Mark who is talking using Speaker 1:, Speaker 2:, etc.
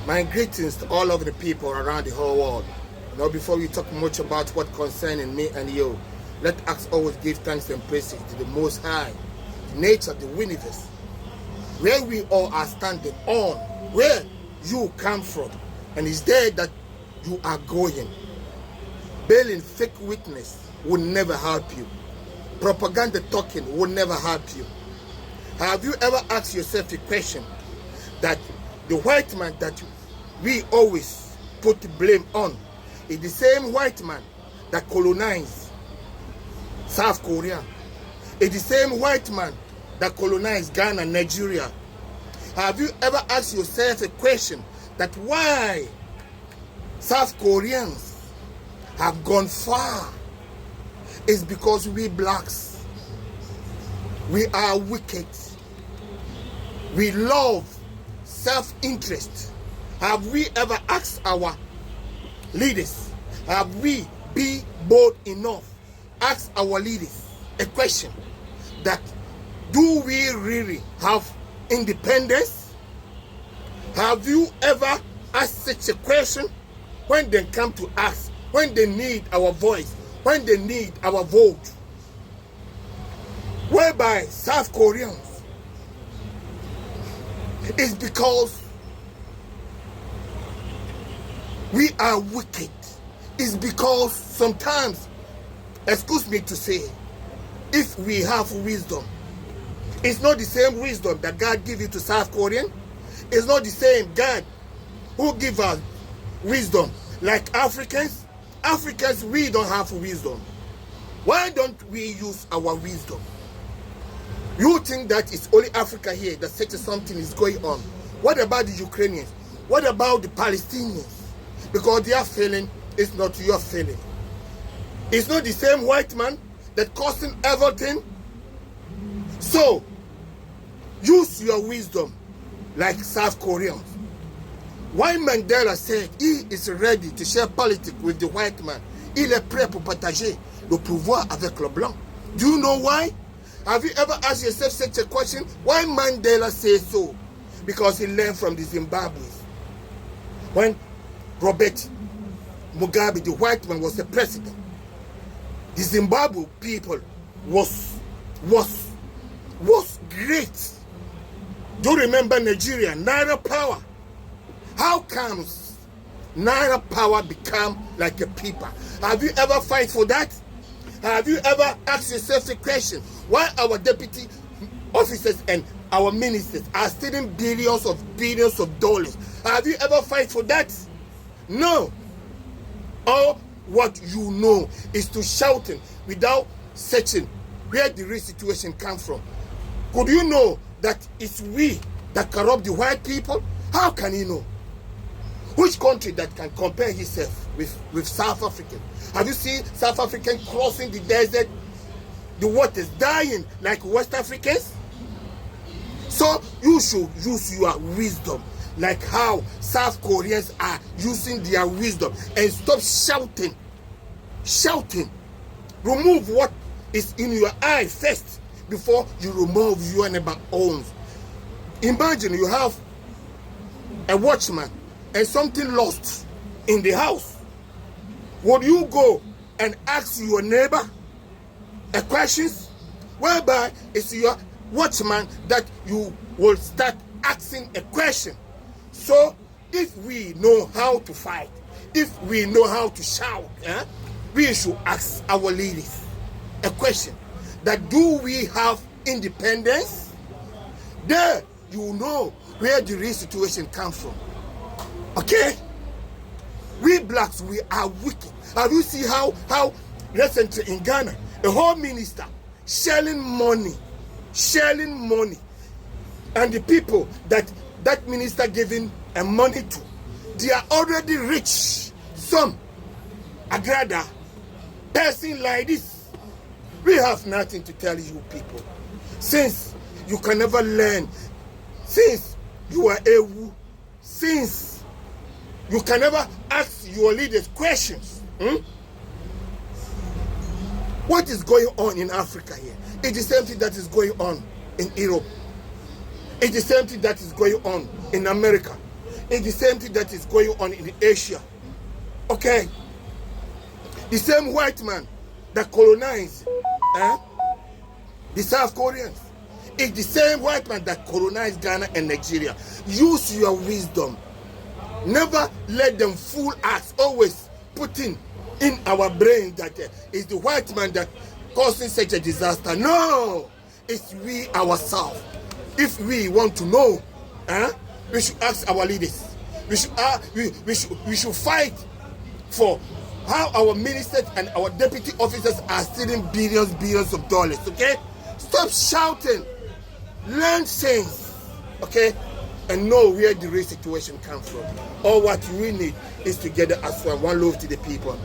Speaker 1: My greetings to all of the people around the whole world. Now, before we talk much about what concerning me and you, let us always give thanks and praises to the Most High, the nature, the universe, where we all are standing on, where you come from, and it's there that you are going. Bailing fake witness will never help you. Propaganda talking will never help you. Have you ever asked yourself a question that the white man that we always put the blame on is the same white man that colonized South Korea? It's the same white man that colonized Ghana, Nigeria. Have you ever asked yourself a question that why South Koreans have gone far? It's because we blacks, we are wicked. We love self-interest. Have we ever asked our leaders, have we been bold enough, ask our leaders a question that do we really have independence? Have you ever asked such a question when they come to us, when they need our voice, when they need our vote? Whereby South Koreans, it's because we are wicked. It's because sometimes, excuse me to say, if we have wisdom, it's not the same wisdom that God give you to South Korean. It's not the same God who give us wisdom like Africans. Africans, we don't have wisdom. Why don't we use our wisdom? You think that it's only Africa here that such something is going on. What about the Ukrainians? What about the Palestinians? Because their feeling is not your feeling. It's not the same white man that causing everything. So, use your wisdom like South Koreans. Why Mandela said he is ready to share politics with the white man. Il est prêt pour partager le pouvoir avec le blanc. Do you know why? Have you ever asked yourself such a question? Why Mandela says so? Because he learned from the Zimbabweans. When Robert Mugabe, the white man, was the president, the Zimbabwe people was great. Do you remember Nigeria, Naira Power? How comes Naira Power become like a people? Have you ever fight for that? Have you ever asked yourself the question why our deputy officers and our ministers are stealing billions of dollars? Have you ever fight for that? No. All what you know is to shouting without searching where the real situation comes from. Could you know that it's we that corrupt the white people? How can you know? Which country that can compare itself with South Africa? Have you seen South African crossing the desert? The waters dying like West Africans? So you should use your wisdom like how South Koreans are using their wisdom and stop shouting. Shouting. Remove what is in your eye first before you remove your neighbor's own. Imagine you have a watchman and something lost in the house. Would you go and ask your neighbor a question? Whereby it's your watchman that you will start asking a question. So if we know how to fight, if we know how to shout, we should ask our leaders a question that do we have independence? There you know where the real situation comes from. Okay? We blacks, we are wicked. Have you seen how recently in Ghana, a whole minister shelling money, and the people that minister giving money to, they are already rich. Some agrada person like this. We have nothing to tell you people. Since you can never learn, since you are a since you can never ask your leaders questions. What is going on in Africa here? It's the same thing that is going on in Europe. It's the same thing that is going on in America. It's the same thing that is going on in Asia. Okay? The same white man that colonized the South Koreans. It's the same white man that colonized Ghana and Nigeria. Use your wisdom. Never let them fool us. Always putting in our brain that it's the white man that causing such a disaster. No, it's we ourselves. If we want to know, we should ask our leaders. We should fight for how our ministers and our deputy officers are stealing billions of dollars. Okay, stop shouting. Learn sense. Okay, and know where the real situation comes from. All what we need is to gather as one loaf to the people.